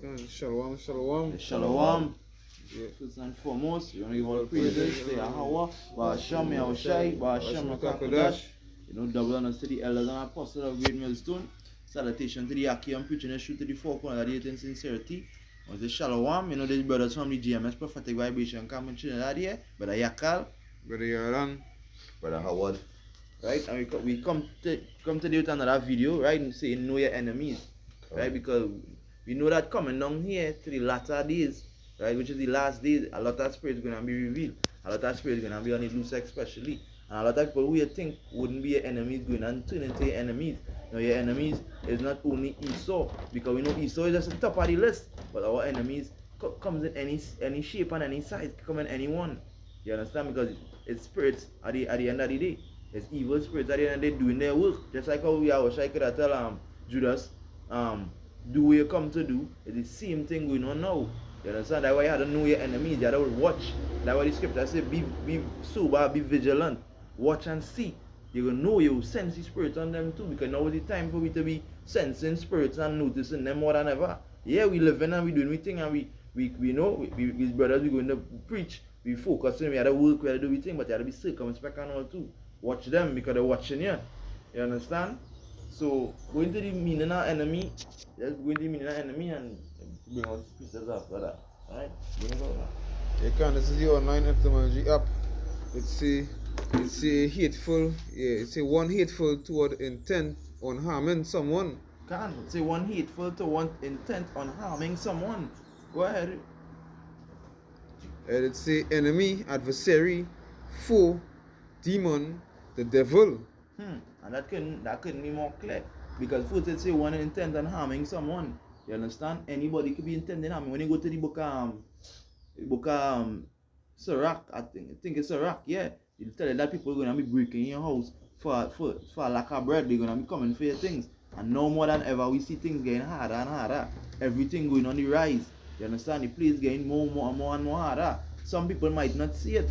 Shalom, shalom. Shalom. First and foremost, you want to give all praises to Yahweh, Ba'asham, Yahushai, Ba'asham, Rakakadosh. Double honors to the elders and apostles of Great Millstone. Salutation to the Yaki and preaching the truth to the four corners of the earth in sincerity. I say Shalom. These brothers from the GMS Prophetic Vibration Camp in Trinidad here. Brother Yakal. Brother Ýour. Brother Howard. Right, and we come today with another video, right, and saying know your enemies, right, because we know that coming down here to the latter days, right, which is the last days, a lot of spirits going to be revealed, a lot of spirits going to be on the loose especially, and a lot of people who you think wouldn't be your enemies going to turn into your enemies. Now your enemies is not only Esau, because we know Esau is just the top of the list, but our enemies comes in any shape and any size, come in anyone, you understand, because it's spirits at the end of the day. It's evil spirits at the end of the day doing their work. Just like how we are, I could have tell Judas, do what you come to do. It's the same thing going on now. You understand? That's why you have to know your enemies. You have to watch. That's why the scripture says, be sober, be vigilant. Watch and see. You will know, you will sense the spirits on them too. Because now is the time for we to be sensing spirits and noticing them more than ever. Yeah, we living and we doing we thing, and we know, we brothers, we going to preach. We focusing, we have to work, we have to do we thing, but you have to be circumspect and all too. Watch them because they're watching you. You understand? So going to the meaning of enemy, just go into the meaning of enemy and bring out pieces after that. Alright? Bring it out now. You can, this is the online etymology app. It's a hateful, it's a one hateful toward intent on harming someone. Say one hateful to one intent on harming someone. Go ahead. And it's a enemy, adversary, foe, demon, the devil. And that couldn't be more clear. Because first it say one intent on harming someone. You understand? Anybody could be intending harming. When you go to the book Sirach, I think it's Sirach, yeah. You tell you that people are gonna be breaking your house for a lack of bread, they're gonna be coming for your things. And now more than ever we see things getting harder and harder. Everything going on the rise. You understand? The place getting more and more harder. Some people might not see it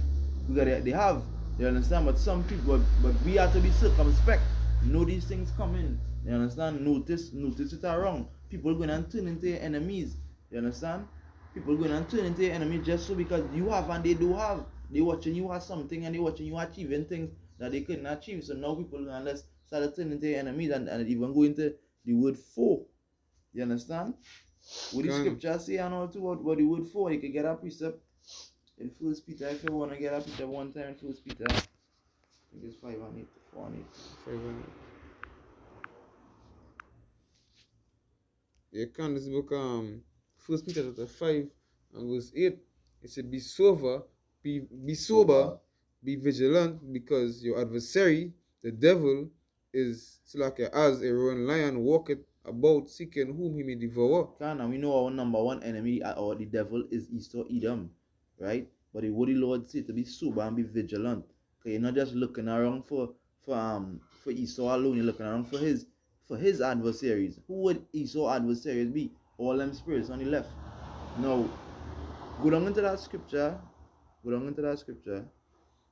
because they have. You understand? But some people, but we have to be circumspect. Know these things coming. You understand? Notice it are wrong. People going to turn into your enemies. You understand? People going to turn into your enemies just so because you have and they do have. They watching you have something and they watching you achieving things that they couldn't achieve. So now people unless start turning into your enemies and even go into the word foe. You understand? What the scripture say and all too what the word foe, you can get a precept. In 1 Peter, if you want to get a picture one time in 1 Peter, I think it's 5 and 8, 4 and 8. 5 and 8. You can, this book, 1 Peter chapter 5 and verse 8, it said, be sober, be vigilant, because your adversary, the devil, is like as a roaring lion walketh about seeking whom he may devour. And we know our number one enemy, or the devil, is Esau Edom. Right? But the word of the Lord said to be sober and be vigilant. Okay, you're not just looking around for Esau alone, you're looking around for his adversaries. Who would Esau adversaries be? All them spirits on the left. Now, go down into that scripture a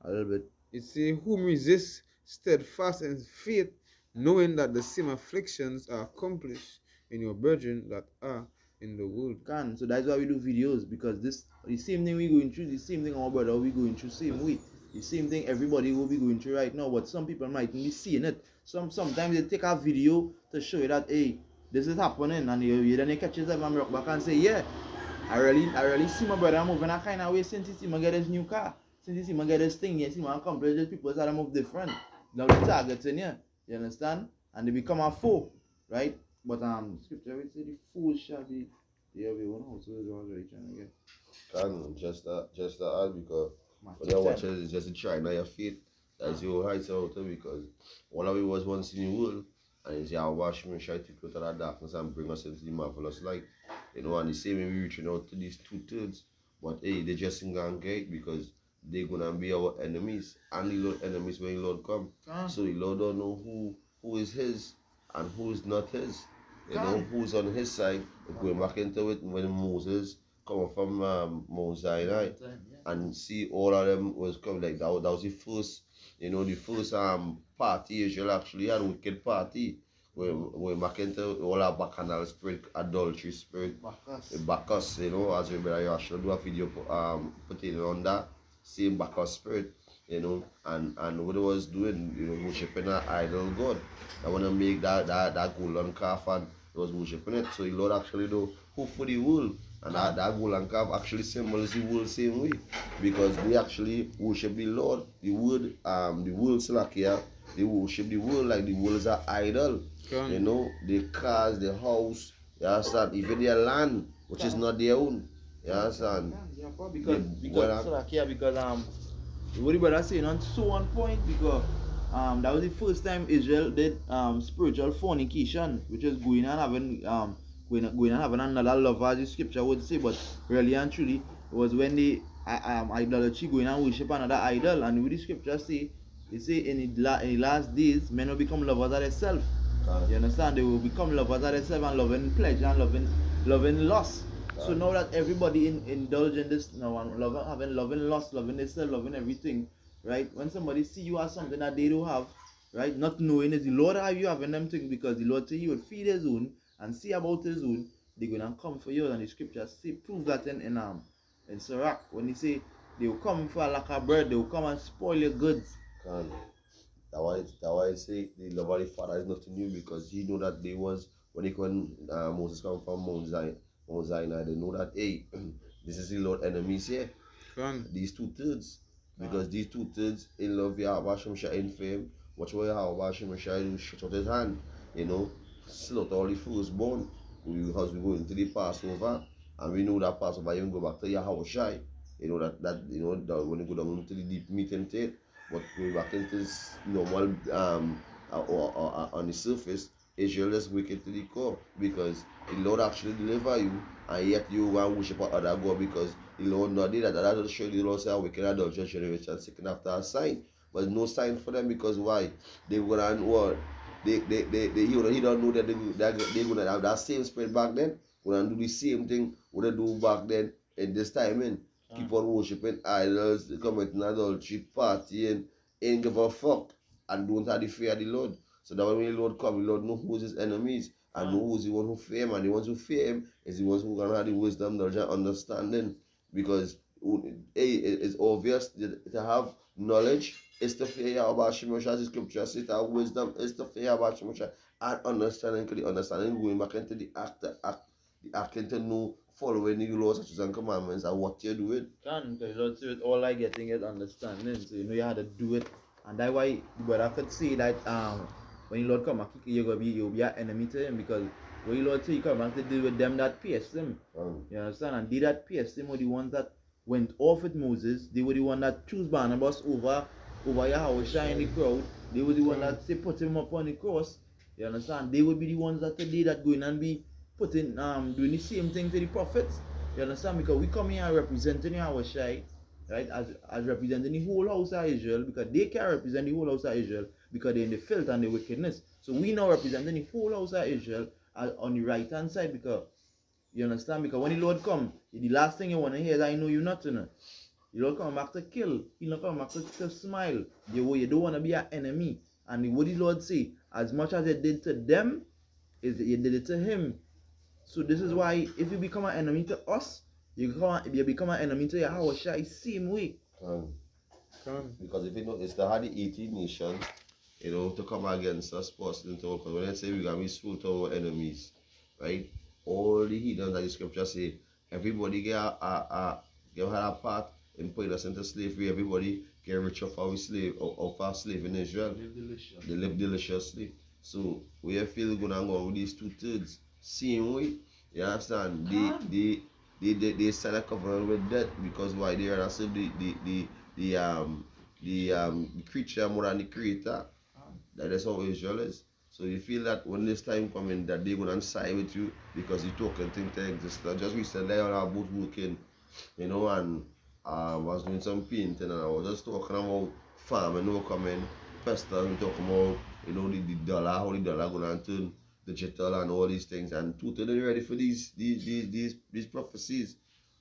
little bit. It says, whom resist steadfast in faith, knowing that the same afflictions are accomplished in your brethren that are in the world. So that's why we do videos, because the same thing we going through, the same thing our brother will be going through, same way. The same thing everybody will be going through right now, but some people might be seeing it. Sometimes they take a video to show you that, hey, this is happening, and you then catch yourself and rock back and say, yeah, I really see my brother moving a kind of way since he see me get his new car, since he see me get his thing, he see me accomplish this, people start to move different. Now the target's in here, you understand? And they become a foe, right? But scripture will say the fool shall be the everyone house. So that's what I was really trying to get. Can just that because what you're watching is just a try now your faith. That's your heights out because all of it was once in the world, and it's your wash me try to put out of darkness and bring us into the marvelous light. You know, and the same way we reaching out to these 2/3, but hey, they just ain't gonna get because they're gonna be our enemies, and the Lord enemies when the Lord come. So the Lord don't know who is his and who is not his. You know, who's on his side. Going back into it when Moses come from Mount Sinai and see all of them was coming like that was the first, the first party Israel actually had, wicked party. Going back into all our bacchanal spirit, adultery spirit, Bacchus, you know, as we better actually do a video putting on that same Bacchus spirit, you know, and what it was doing, you know, worshiping an idol god. I wanna make that golden calf and it was worshiping it. So the Lord actually do hope for the world. And that golden calf actually symbolizes the world same way. Because they actually worship the Lord, the world Slakia, they worship the world like the world is an idol. You know, the cars, the house, you understand, even their land, which is not their own. You understand? Yeah, because what the brother saying on so on point, because that was the first time Israel did spiritual fornication, which is going and having going and having another lover, as the scripture would say, but really and truly it was when they idolatry going and worship another idol. And what the scripture say, they say in the last days men will become lovers of themselves. You understand? They will become lovers of themselves and loving pleasure and loving lust. So now that everybody indulge in this now and loving lust, loving themselves, loving everything, right? When somebody see you as something that they don't have, right? Not knowing is the Lord have you having them things, because the Lord say you would feed his own and see about his own, they're gonna come for you. And the scriptures say prove that in Sirach, when he say they will come for a lack of bread, they will come and spoil your goods. That's why I say the love of the Father is nothing new, because he know that they was when Moses come from Mount Sinai, they know that hey, this is the Lord enemies here. These 2/3, because these 2/3 in love Yahweh Hashem in fame. Watch what Yahweh Hashem do, shut out his hand, you know, slaughter all the firstborn. Because we go into the Passover, and we know that Passover even go back to Yahweh Shai. You know that you know that when you go down into the deep meat and tail. But going back into this normal or on the surface, Israel is wicked to the core, because the Lord actually deliver you, and yet you want to worship other God, because the Lord not did that. That will show you the Lord say a wicked adulterous generation seeking after a sign, but no sign for them, because why? They gonna what? He don't know that they're gonna have that same spirit back then. Gonna do the same thing what they do back then in this time in. Keep on worshiping idols, committing adultery, partying, ain't give a fuck, and don't have the fear of the Lord. So that when the Lord come, the Lord knows who's his enemies, and knows the one who fear him, and the ones who fear him is the ones who gonna have the wisdom, knowledge, and understanding. Because it's obvious to have knowledge is to fear Yahweh Hashem, as the scripture says, to have wisdom is to fear Yahweh Hashem, and understanding, because the understanding going back into the acting to know, following the laws, statutes, and commandments, and what you're doing. Because the Lord said all like getting it understanding, so you know you had to do it. And that's why the brother could say that when the Lord come back, you'll be an enemy to him, because when the Lord say you come back to deal with them that pierced him. You understand? And they that pierced him were the ones that went off with Moses. They were the one that chose Barnabas over Yahweh Shai in the crowd. They were the one that say put him up on the cross. You understand? They would be the ones that today that going and be putting doing the same thing to the prophets. You understand? Because we come here representing Yahweh Shai, right? As representing the whole house of Israel, because they can represent the whole house of Israel, because they're in the filth and the wickedness. So we now representing the whole house of Israel on the right hand side, because you understand? Because when the Lord come, the last thing you want to hear is I know you not, you know. The Lord come back to kill. He not come back to smile. You don't want to be an enemy. And what the Lord say, as much as it did to them, is you did it to him. So this is why if you become an enemy to us, you become an enemy to Yahweh Shai same way. Because if you know, it's the hard 18 nations, you know, to come against us personally. Because when I say we're going to be smooth to our enemies, right? All the heathens that the scripture say, everybody get a part in putting us into slavery. Everybody get rich off our slave, of our slave in Israel. They live deliciously. So we feel going to go with these 2/3. Same way, you understand? They sign a covenant with death, because why? They are also the creature more than the creator. That is how Israel is. So you feel that when this time coming, that they're gonna side with you because you token thing to exist. Just recently I was both working, you know, and I was doing some painting, and I was just talking about farming, you know, coming, pestle, and talking about, you know, the dollar, how the dollar gonna turn digital and all these things, and totally ready for these prophecies.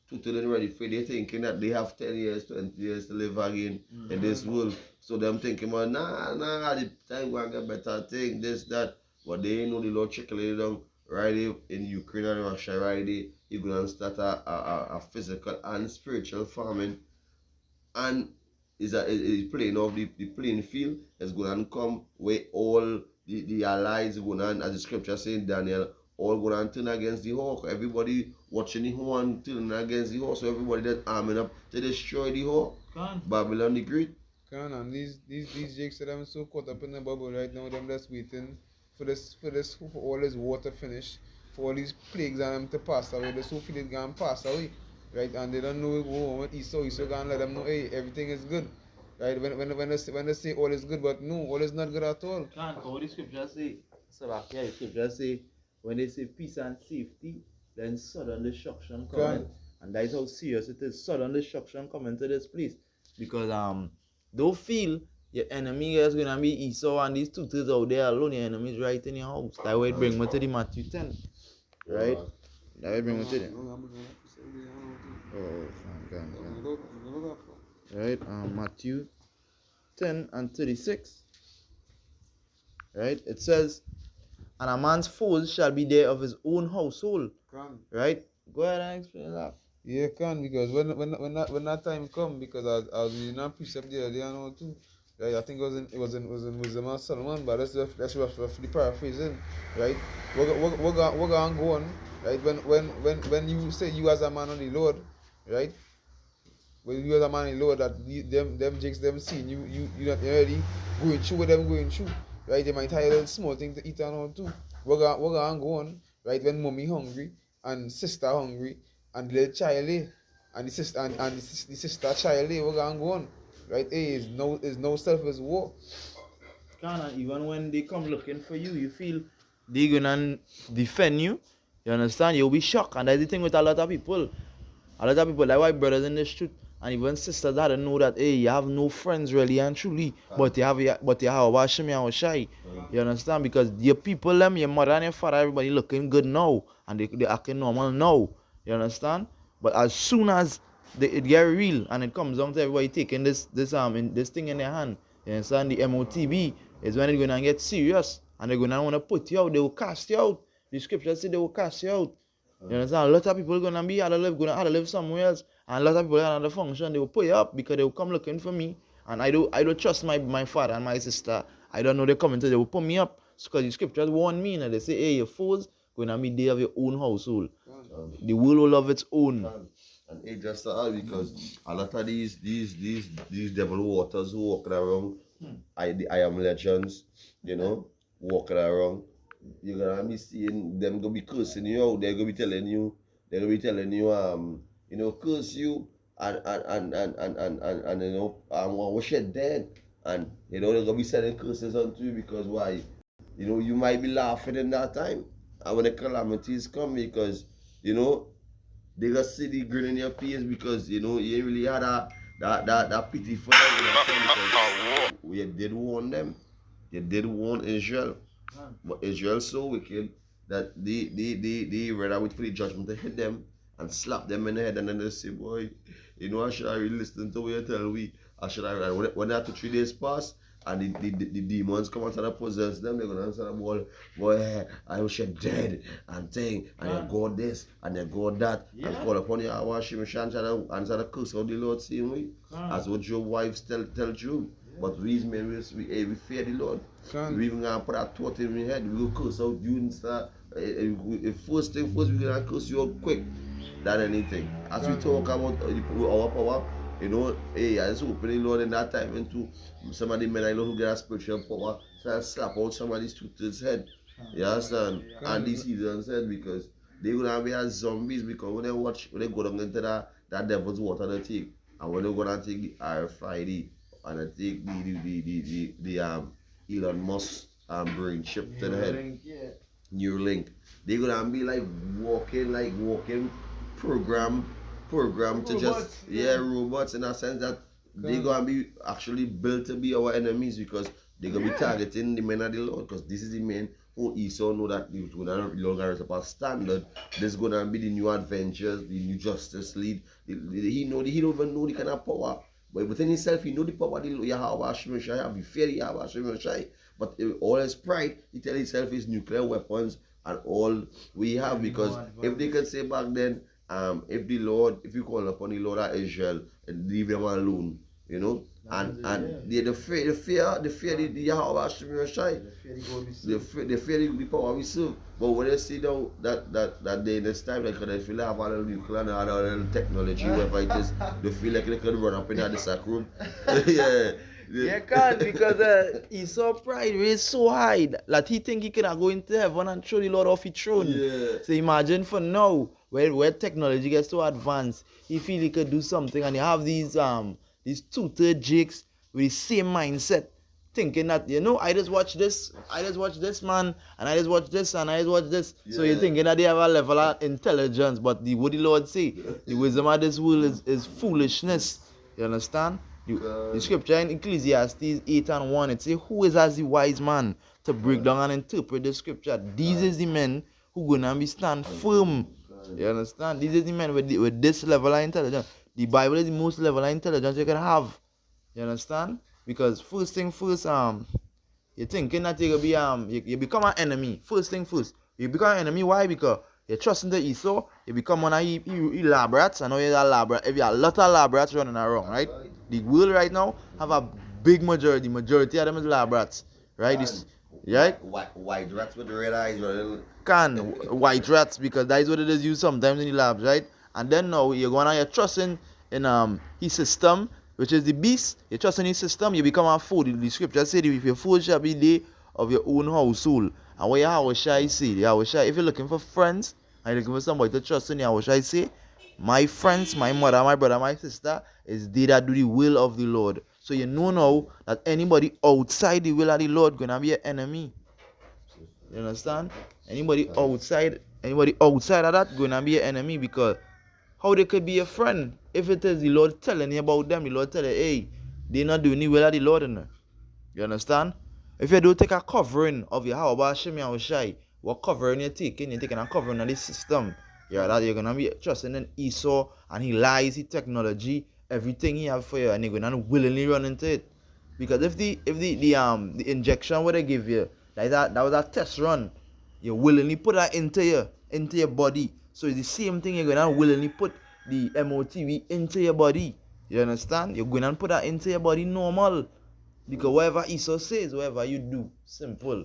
Totally ready for it. They're thinking that they have 10 years, 20 years to live again in this world. So them thinking, well, nah, the time gonna get better thing, this, that. But they know the Lord trickle it down right there in Ukraine and Russia right there. He's gonna start a physical and spiritual famine, and is playing off the playing field is gonna come where all the allies gonna, as the scripture saying Daniel, all gonna turn against the hawk. Everybody watching the horn turning against the hawk. So everybody that's arming up to destroy the hawk. Babylon the Great. And these jakes that I'm so caught up in the bubble right now, them just waiting for all this water finish, for all these plagues and them to pass away. They so feel it gonna pass away. Right, and they don't know what Esau gonna let them know, hey, everything is good. Right, when they say all is good, but no, all is not good at all. All the scriptures say, so back here, the scriptures say, when they say peace and safety, then sudden destruction coming. And that is how serious it is. Sudden destruction coming to this place. Because don't feel your enemy is gonna be Esau and these two things out there alone, your enemy is right in your house. That way it bring me to the Matthew 10. Right? That way it bring me to them. Oh, right, Matthew 10 and 36. Right, it says, and a man's foes shall be there of his own household. Right, go ahead and explain that. Yeah, because when that time come, because I was reading a precept the other day and all too. Right, I think it was in Wisdom of Solomon, but that's roughly paraphrasing. Right, we're gonna go on. Right, when you say you as a man on the Lord, right? When you as a man in the Lord, that them jakes them seen you not already going through what them going through. Right, they might have a little small thing to eat and all too. We're gonna go on. Right, when mommy hungry and sister hungry and the little child there, and the sister child there, we're gonna go on. Right, hey, it's no selfish war. And even when they come looking for you, you feel they're gonna defend you. You understand? You'll be shocked, and that's the thing with a lot of people. A lot of people, like white brothers in the street, and even sisters that don't know that, hey, you have no friends really and truly, but you have Washimi and Washai. You understand? Because your people, them, your mother and your father, everybody looking good now, and they acting normal now. You understand? But as soon as it get real and it comes down to everybody taking this thing in their hand, you understand? The MOTB is when it's gonna get serious, and they're gonna wanna put you out. They will cast you out. The scripture say they will cast you out. You understand? A lot of people gonna live somewhere else, and a lot of people at the function, they will put you up because they will come looking for me. And I don't trust my father and my sister. I don't know they coming to, they will put me up. Because the scriptures warn me, and they say, hey, your foes gonna be there of your own household. The world will love its own. And it just because a lot of these devil waters who walking around, I am legends, walking around. You're gonna be seeing them gonna be cursing you out. They're gonna be telling you, curse you and wash it dead. And they're gonna be sending curses onto you because why? You might be laughing in that time. And when the calamities come, because they gonna see the grin in your face because you ain't really had that pity for them. Because you did warn them. You did warn Israel. But Israel so wicked that they rather wait for the judgment to hit them and slap them in the head, and then they say, boy, I should have really listened to what you tell me. When after 3 days pass and the demons come out and possess them, they're gonna answer the ball, boy, I wish you're dead and thing, and you got this and you got that, and call upon you, I wash him and answer the curse of the Lord same way. As what your wives tell Job. But we men, we fear the Lord. We even gonna put a thought in your head. We will curse out you and start. First, we gonna curse you out quick than anything. As we talk about our power, hey, I just open the Lord in that time into some of the men I know who get a spiritual power, so I slap out somebody's tutor's head. You understand? And these heathens said because they're gonna be as zombies because when they go down into that devil's water they take, and when they're gonna take the RFID. And I take the Elon Musk brain chip to the head. Neuralink. They're gonna be like walking program to just robots in a sense that they're gonna be actually built to be our enemies because they're gonna be targeting the men of the Lord because this is the men who Esau know that the Lord gonna set up a standard. This is gonna be the new Adventures, the new Justice League. He don't even know the kind of power. But within himself, he know the power of the Yahweh Shemeshai, have the fear of Yahweh Shemeshai. But all his pride, he tell himself his nuclear weapons and all we have, because if they could say back then, if you call upon the Lord of Israel and leave them alone, you know, and the fear the Yahweh Hashem Yeshai, the fear the power we serve. But when they see now that they in this time, like they feel like have a little nuclear and a little technology, whatever it is, they feel like they can run up in the sack room. Yeah. Yeah, can't, because Esau pride is so high that he think he can go into heaven and throw the Lord off his throne. Yeah. So imagine for now, where technology gets so advanced, he feel he could do something, and you have these tutor jakes with the same mindset, thinking that, you know, I just watch this man, and I just watch this, and I just watch this. Yeah. So you're thinking that they have a level of intelligence, but what the Lord say, the wisdom of this world is foolishness. You understand? The scripture in Ecclesiastes 8:1, it says, who is as the wise man to break down and interpret the scripture? These is the men who gonna be stand firm. You understand? These is the men with this level of intelligence. The Bible is the most level of intelligence you can have. You understand? Because first thing first, you're thinking that you're gonna be you become an enemy. First thing first, you become an enemy. Why? Because you're trusting the Esau, you become one of the lab rats. I know you're a lab rat. If you have a lot of lab rats running around, right? The world right now have a big majority. Majority of them is lab rats, right? Right? White rats with the red eyes running. White rats, because that is what it is used sometimes in the labs, right? And then now you're trusting in his system, which is the beast. You're trusting his system, you become a fool. The scripture said, if your fool shall be the of your own household. And what Yahweh Shai say, if you're looking for friends, and you're looking for somebody to trust in, Yahweh Shai say, my friends, my mother, my brother, my sister, is they that do the will of the Lord. So you know now that anybody outside the will of the Lord gonna be an enemy. You understand? Anybody outside of that gonna be an enemy, because how they could be a friend if it is the Lord telling you about them, the Lord telling you, hey, they're not doing the will of the Lord in there. You understand? If you don't take a covering of your Yahweh Hashem Yahushai, what covering you're taking a covering of this system. Yeah, that you're gonna be trusting in Esau, and he lies, he technology, everything he have for you, and you're gonna willingly run into it. Because if the injection what they give you, like that was a test run, you willingly put that into your body. So it's the same thing, you're gonna willingly put the MOTV into your body. You understand? You're gonna put that into your body normal. Because whatever Esau says, whatever you do, simple.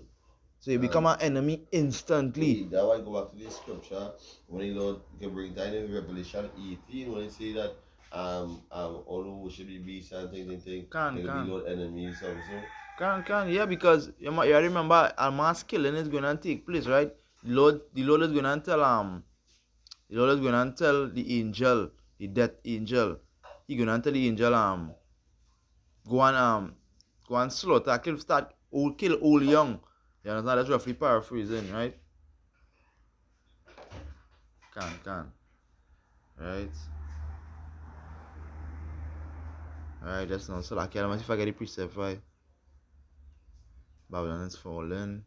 So you become an enemy instantly. That why I go back to the scripture when the Lord can bring down in Revelation 18 when he say that all who worship the beast and things can be Lord enemies also. Yeah, because you remember a mass killing is gonna take place, right? The Lord is gonna tell the angel, the death angel, he gonna tell the angel go and slaughter, kill old young. You understand? That's roughly paraphrasing, right? Right? Alright, that's not so like let me see if I get the precept right. Babylon is fallen.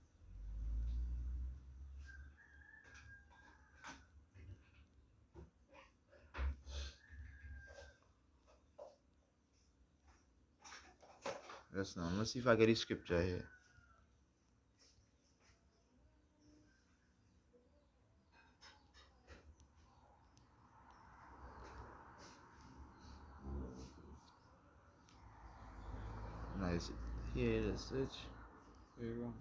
Let's see if I get the scripture here. Nice. Here it is. Search. There you go.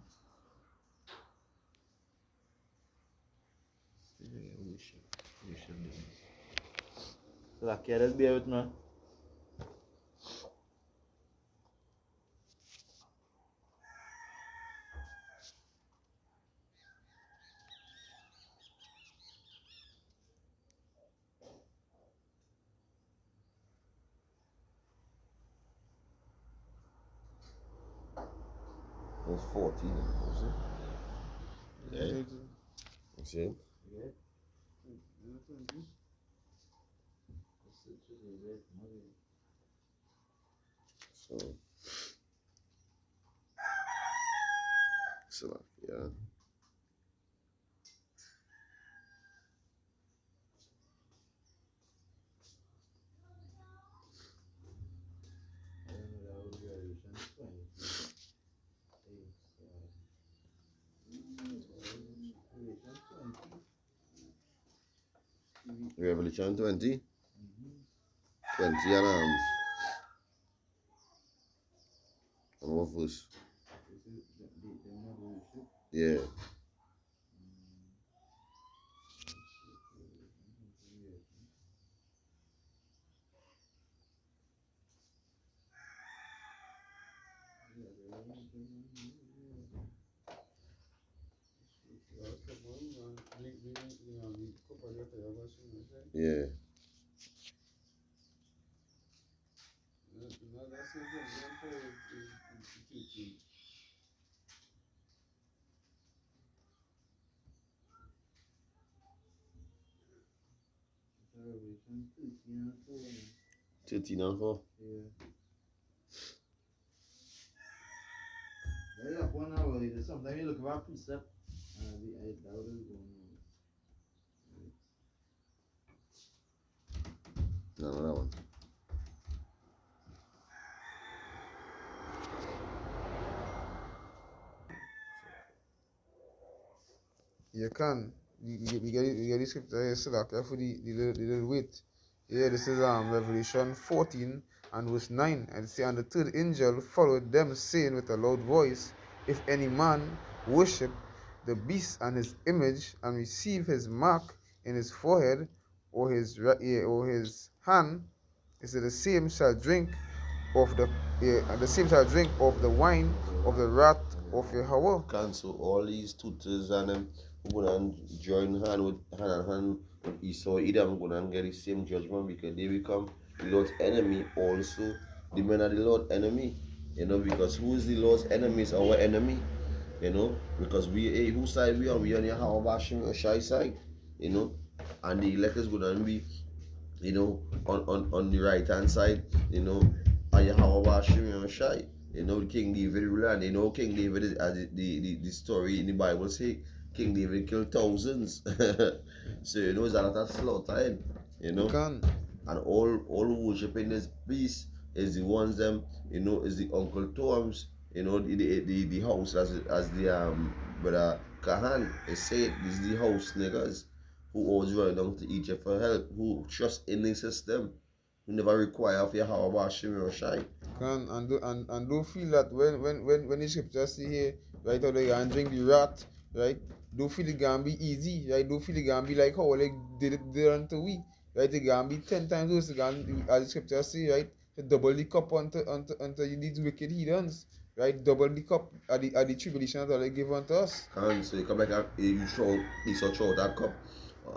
We should do. So like, yeah, let's bear with me. There's 14 of them, Yeah. you see? Yeah. So yeah. Revelation 20. 20 and what verse? Yeah. Yeah. Revelation 13 and 4. 13 and 4. Yeah. They got 1 hour later. Sometimes you look about precept and the doubt is going on. No, that one. You can. You get the scripture here, so that careful the little wait. Yeah, this is Revelation 14 and verse 9. And it say, and the third angel followed them, saying with a loud voice, if any man worship the beast and his image, and receive his mark in his forehead or his hand, is the same shall drink of the same shall drink of the wine of the wrath of Yahweh. Cancel all these tutors and them who gonna join hand and hand with Esau. Edom gonna get the same judgment because they become the Lord's enemy also. The men are the Lord's enemy. You know, because who is the Lord's enemy is our enemy. You know, because whose side we on? We on the Hawabashim or Shai side. You know, and the elect is gonna be, you know, on the right hand side, you know, and Yahweh and Shai. You know, King David ran. You know, King David is, as the story in the Bible say, King David killed thousands. So you know, it's a lot of slaughter, you know. And all worshiping this beast is the ones them, you know, is the Uncle Toms, you know, the house as the brother Kahan is said, this is the house niggas who always run down to Egypt for help, who trust in the system, who never require of Yahweh Shimmy or Shai. And don't feel that when the scripture say here, right, how they can drink the wrath, right? Don't feel it can be easy, right? Don't feel it can be like how they did unto we, right? It can be 10 times worse, as the scripture say, right? Double the cup unto these wicked heathens, right? Double the cup at the tribulation that they give unto us. And so you come back and you throw that cup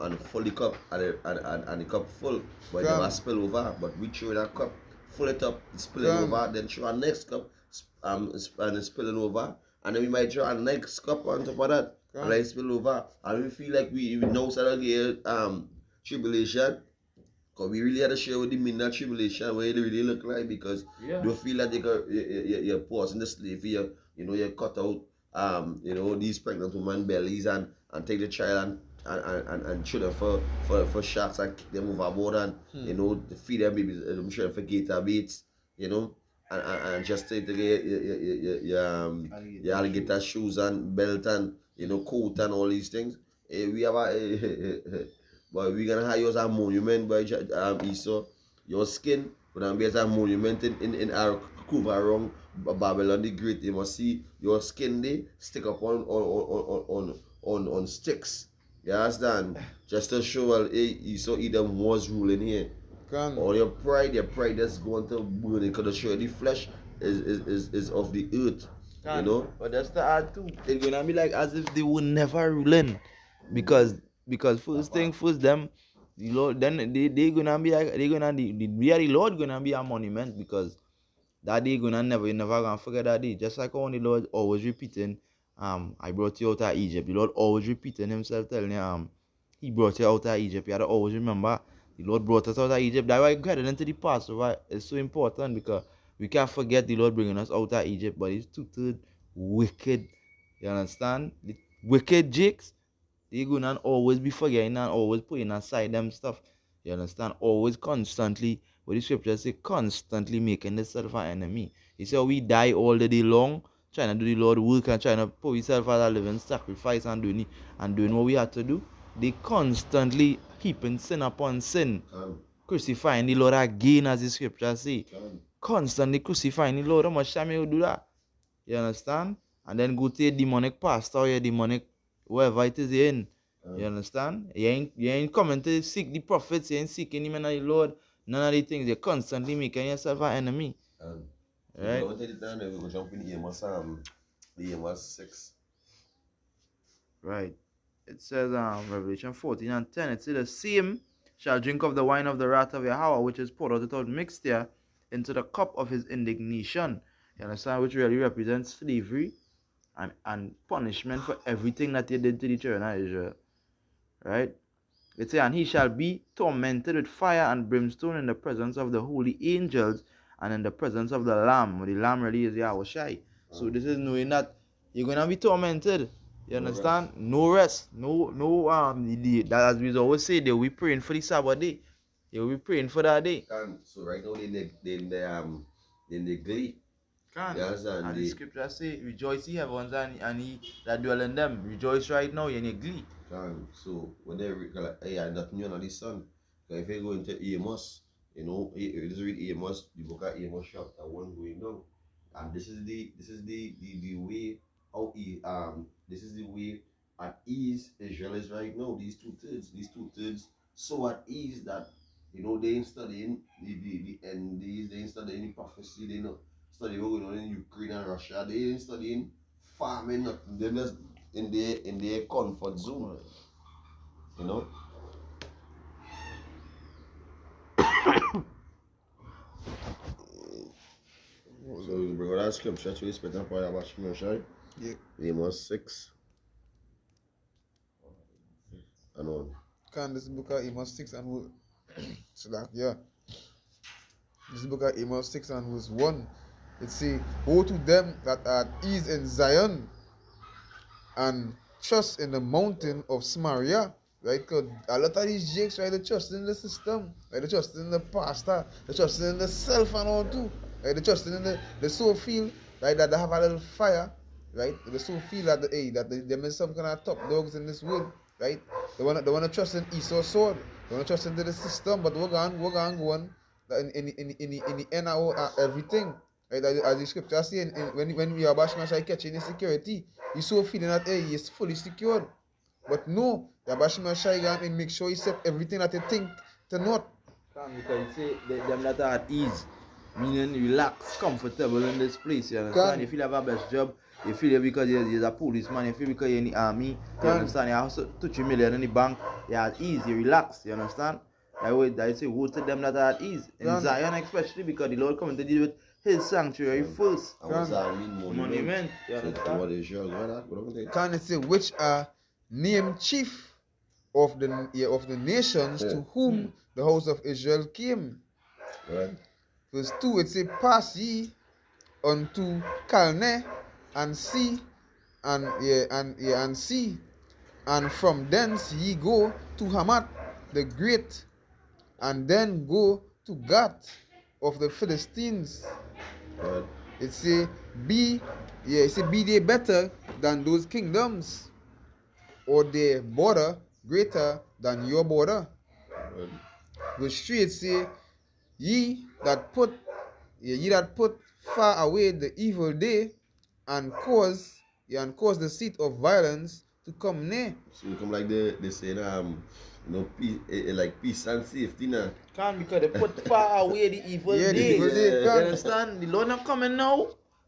and fill the cup and the cup full, but it never spill over. But we throw that cup, fill it up, spill it over, then throw our next cup and spill it over, and then we might throw our next cup on top of that and let it spill over. And we feel like we know something tribulation, because we really had to share with the midnight tribulation what it really look like, because you feel like you're pausing the slavery, you know, you're cut out you know, these pregnant women bellies and take the child and shoot them for shots and kick them overboard and you know, to feed them babies, I'm sure for gator baits, you know, and just take the your alligator shoes and belt and, you know, coat and all these things. We have a but we're gonna have you as a monument by Esau. Your skin gonna be as a monument in our cover around Babylon the Great. You must see your skin there stick up on sticks. You understand? Just to show, well, hey, Esau Edom was ruling here. All your pride that's going to burn it, because show the flesh is of the earth. You know? But that's the art too. It's gonna be like as if they were never ruling. Because first thing first, them the Lord, then they gonna be like, we are the Lord gonna be a monument, because that day you never gonna forget that day. Just like how the Lord always repeating, I brought you out of Egypt. The Lord always repeating himself, telling you, he brought you out of Egypt. You have to always remember the Lord brought us out of Egypt. That's why I got it into the past. So it's so important, because we can't forget the Lord bringing us out of Egypt. But it's too wicked. You understand? The wicked jakes, they're gonna always be forgetting and always putting aside them stuff. You understand? Always constantly, what the scripture say, constantly making themselves an enemy. You see how we die all the day long, trying to do the Lord work and trying to put ourselves as a living sacrifice and doing what we have to do. They constantly heaping sin upon sin. Can. Crucifying the Lord again, as the scripture say. Can. Constantly crucifying the Lord. How much time you do that? You understand? And then go to a demonic pastor or a demonic wherever it is you're in. You understand? You ain't coming to seek the prophets, you ain't seeking him and the Lord. None of the things. You're constantly making yourself an enemy. Right? We'll take the time, we go jump in the Amos 6. Right. It says Revelation 14 and 10. It says the same shall drink of the wine of the wrath of Yahweh, which is poured out without mixture into the cup of his indignation. You understand? Which really represents slavery and punishment for everything that they did to the children of Israel. Right? It says, and he shall be tormented with fire and brimstone in the presence of the holy angels and in the presence of the Lamb. The Lamb really is Yahweh Shai. So this is knowing that you're gonna be tormented. You understand? No rest. No that, as we always say, they will be praying for the Sabbath day. They will be praying for that day. So right now they in the glee. Can. You understand? And the scripture say, rejoice ye heavens and he that dwell in them. Rejoice right now, you're in a glee. So when they like, hey, I nothing new on the sun. If you go into Amos, you know, you just read Amos, the book of Amos chapter 1 going down. And this is the way how this is the way at ease Israel is right now. These two thirds so at ease that you know they ain't studying the NDs, they ain't studying the prophecy, they not studying what's going on in Ukraine and Russia, they ain't studying farming, nothing. They're just in their comfort zone. You know? So you bring out that scripture to respect and power about Shimon. Yeah. Amos 6. And on. Can this book of Amos 6 and we'll so that yeah. This book of Amos 6 and verse 1. It say, woe to them that are at ease in Zion and trust in the mountain of Samaria. Right? Because a lot of these jakes, right, they trust in the system. Right? They trust in the pastor. They trust in the self and all too. Right? They trust in the so feel, right, that they have a little fire. Right? They so feel that them is some kind of top dogs in this world. Right? They wanna trust in Esau's sword. They wanna trust into the system, but we're going go on in the end of everything. Right? As the scripture say, when we are Bashmasha catching insecurity, he's so feeling that he is fully secured. But no, the Bashmasha and make sure he set everything that they think to not. Because you say them that are at ease, meaning relax, comfortable in this place. You understand? You feel you have a best job. You feel it because you're a policeman. You feel because you're in the army. You understand? You have 2-3 million in the bank. You're at ease. You relax. You understand? I say, woe to them that are at ease. In Zion, especially because the Lord coming to deal with his sanctuary first. Monument. You understand? Can it say which are named chief of the nations to whom the house of Israel came? Right. Verse 2, it say, pass ye unto Calne and see, and see, and from thence ye go to Hamath the great, and then go to Gath of the Philistines. Right. It say, be they better than those kingdoms, or their border greater than your border. Right. Verse 3 it say, ye that put far away the evil day, and cause the seat of violence to come near. So you come like they say peace, like peace and safety now. Can't, because they put far away the evil day. You understand? The Lord not coming now.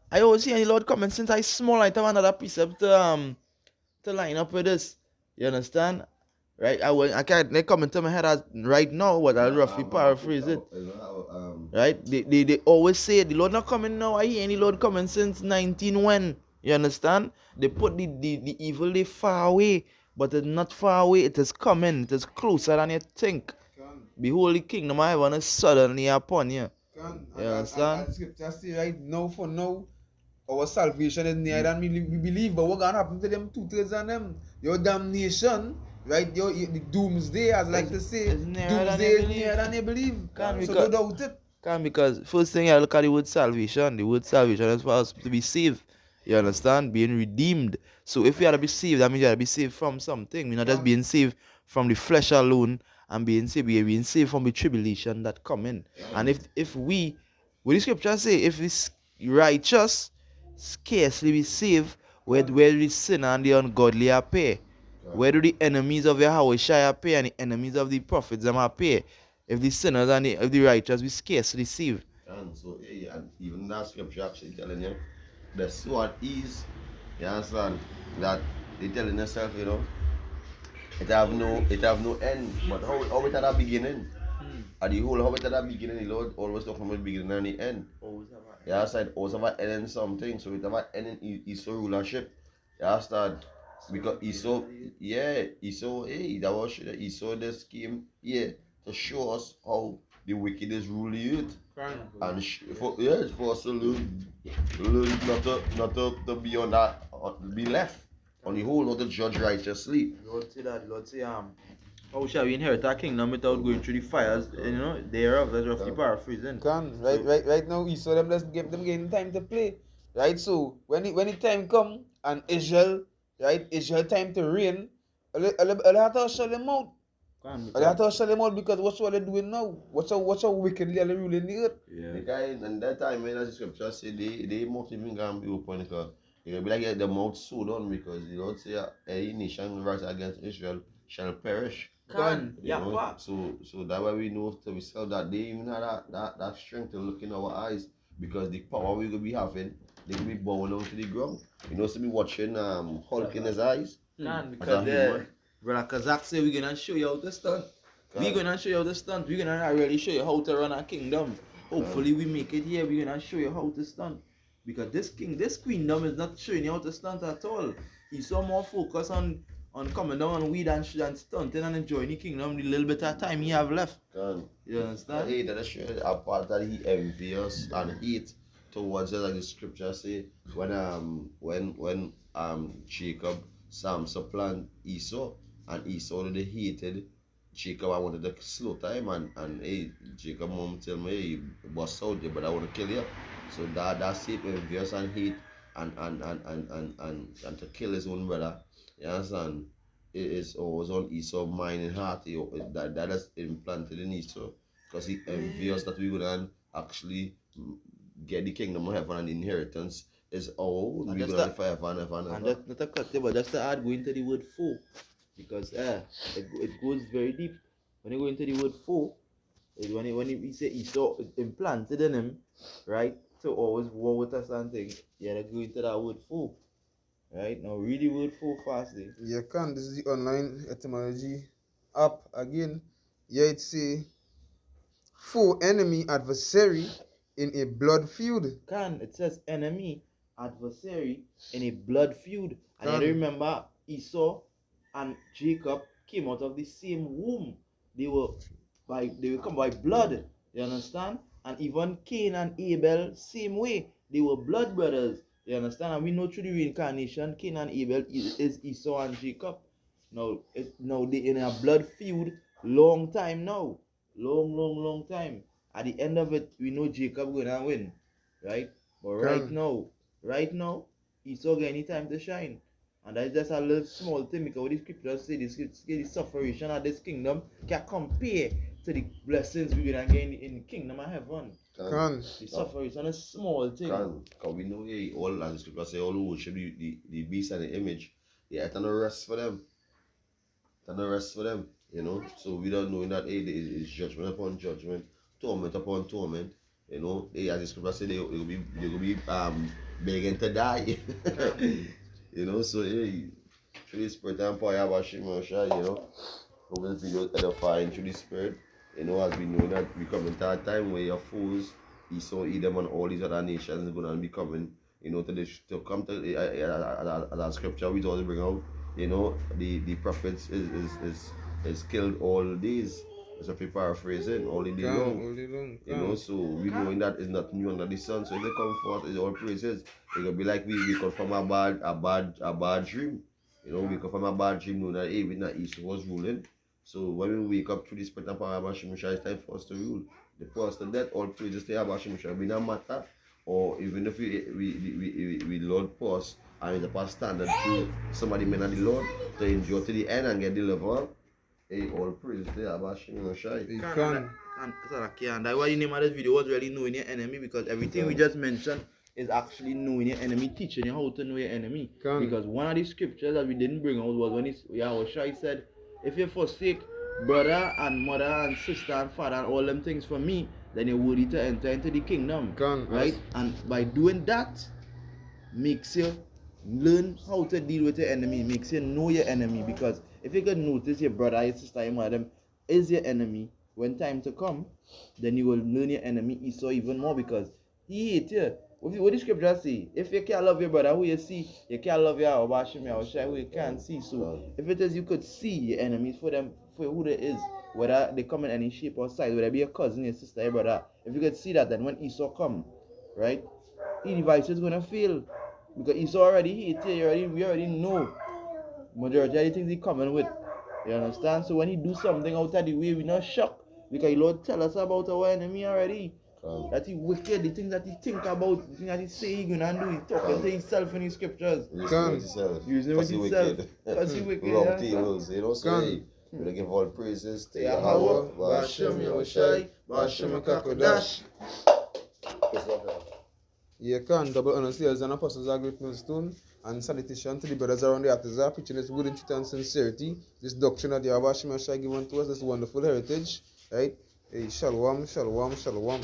I always see the Lord coming since I small. I have another precept to line up with this. You understand? Right? I can't. They come into my head as right now, but I'll roughly paraphrase it. Right? They always say the Lord not coming now. I hear any Lord coming since 19 when. You understand? They put the evil day far away, but it's not far away. It is coming. It is closer than you think. Behold, the kingdom of heaven is suddenly upon you. You understand? And scripture say right now for now, our salvation is nearer than we believe. But what gonna happen to them 2/3 of them? Your damnation, right? The doomsday, as I like to say, doomsday is nearer than you believe. So don't doubt it. Because first thing I look at the word salvation. The word salvation is for us to be saved. You understand? Being redeemed. So if you are to be saved, that means you are to be saved from something. We're not just being saved from the flesh alone and being saved. We are being saved from the tribulation that come in. And if we, what the scripture say, if it's righteous, scarcely be saved, where the sinner and the ungodly appear. Where do the enemies of Yahweh appear and the enemies of the prophets them appear? If the sinners and if the righteous be scarcely saved. And so, and even that scripture actually telling you, the sword is, you understand, that they telling yourself, you know, it have no end, but how it had a beginning. At the whole, how it had a beginning, the Lord always talking about the beginning and the end. You understand, also have an end in something, so it have an end in Esau rulership. You understand? Because Esau, that was Esau this scheme here to show us how the wickedness rule the earth. And for us to learn not to be on that, be left on the whole, not to judge righteously. Lord say how shall we inherit our kingdom without going through the fires, you know, thereof? That's roughly paraphrasing. Right now, Esau them just give them getting time to play. Right, so when the time come and Israel time to reign, I'll have to shut them out. I'll have to shut them out because what's what they're doing now? What's how wickedly are they ruling the earth? Yeah. The guy in that time, when the scripture say they must even gonna be open because they're gonna be like the mouth so done because the Lord say any nation rise against Israel shall perish. So that way we know to ourselves that they even have that strength to look in our eyes because the power we're gonna be having, they will be bowing down to the ground. You know, so be watching Hulk in his eyes. Because Brother Kazak say we're gonna show you how to stunt. We're gonna show you how to stunt. We're gonna really show you how to run a kingdom. Hopefully we make it here. We're gonna show you how to stunt. Because this queendom is not showing you how to stunt at all. He's so more focused on coming down on weed and stunting and enjoying the kingdom the little bit of time he have left. You understand? Hey, that is true. Apart that he envious and hate towards us, like the scripture say, when Jacob supplant Esau, and Esau already hated Jacob. I wanted to slaughter him, and hey, Jacob mom tell me, hey, you bust out there, but I want to kill you. So that same envious and hate and to kill his own brother. You understand? It is always on Esau's mind and heart. That is implanted in Esau because he envious that we gonna actually get the kingdom of heaven and the inheritance is all we gonna live forever and ever and ever. And not a cut, but just to add going to the word for, because it goes very deep. When you go into the word for, when he say Esau implanted in him, right? So always war with us and things. Yeah, they go into that word for. Right? Now read the word for fastly. You can. This is the online etymology app again. Yeah, it say foe, enemy, adversary in a blood feud. It says enemy, adversary in a blood feud. And you remember Esau and Jacob came out of the same womb. They will come by blood. You understand? And even Cain and Abel, same way. They were blood brothers. You understand? And we know through the reincarnation, Cain and Abel is Esau and Jacob. Now they in a blood feud long time now. Long time. At the end of it, we know Jacob gonna win. Right? But right now, Esau get any time to shine. And that's just a little small thing because what the scriptures say, the sufferation of this kingdom can compare to the blessings we're gonna get in the kingdom of heaven. The sufferation is a small thing. Because we know all as the scripture say all who worship the beast and the image, they have no rest for them. You know. So we don't know that there is judgment upon judgment, torment upon torment. You know, as the scripture say, they will be begging to die. You know, so through the spirit and power of Hashem, you know, hope this video is edifying through the spirit. You know, as we know that we come into a time where your foes, Esau, Edom, and all these other nations is going to be coming, you know, to come to as scripture we always bring out, you know, the prophets is killed all days. That's what we paraphrasing, all day long. You know, so we knowing that is not new under the sun. So if they come forth, it's all praises. It's gonna be like we come from a bad dream. You know, we come from a bad dream knowing that even that Esau was ruling. So when we wake up through the spirit and power of Hashem, it's time for us to rule. The first and that all praises to Hashem. We no matter, or even if we Lord pause and it's a past standard to somebody men of the Lord to endure to the end and get delivered. Hey, all praise there, Abashim Yoshai. You Can't. can. And that's why the name of this video was really knowing your enemy, because everything we just mentioned is actually knowing your enemy, teaching you how to know your enemy. Can. Because one of the scriptures that we didn't bring out was when Yahushua said, if you forsake brother and mother and sister and father and all them things for me, then you're worthy to enter into the kingdom. Can. Right? And by doing that, makes you learn how to deal with your enemy, makes you know your enemy. Because if you can notice your brother, your sister, your mother is your enemy, when time to come, then you will learn your enemy Esau even more, because he hates you. What the scripture say? If you can't love your brother who you see, you can't love your Abashim Yahushua who you can't see. So if it is you could see your enemies for them, for who they is, whether they come in any shape or size, whether it be your cousin, your sister, your brother, if you could see that, then when Esau come, right, his device is gonna fail. Because Esau already hates you, we already know majority of the things he coming with. You understand? So when he do something out of the way, we not shocked. Because the Lord tell us about our enemy already. That he wicked, the things that he think about, the things that he say he gonna do, he talking to himself in his scriptures. Using with himself. Because he wicked. Wrong tables, you know, so hey, we give all praises to Yahweh, Ba'ashem Yahushai, Ba'ashem Kakodash. You can double honor sales and apostles are great millstone, and salutation to the brothers around the Atazar, preaching this wooden truth and sincerity, this doctrine that the Abashim shall give unto us, this wonderful heritage, right? Hey, shalom, shalom, shalom.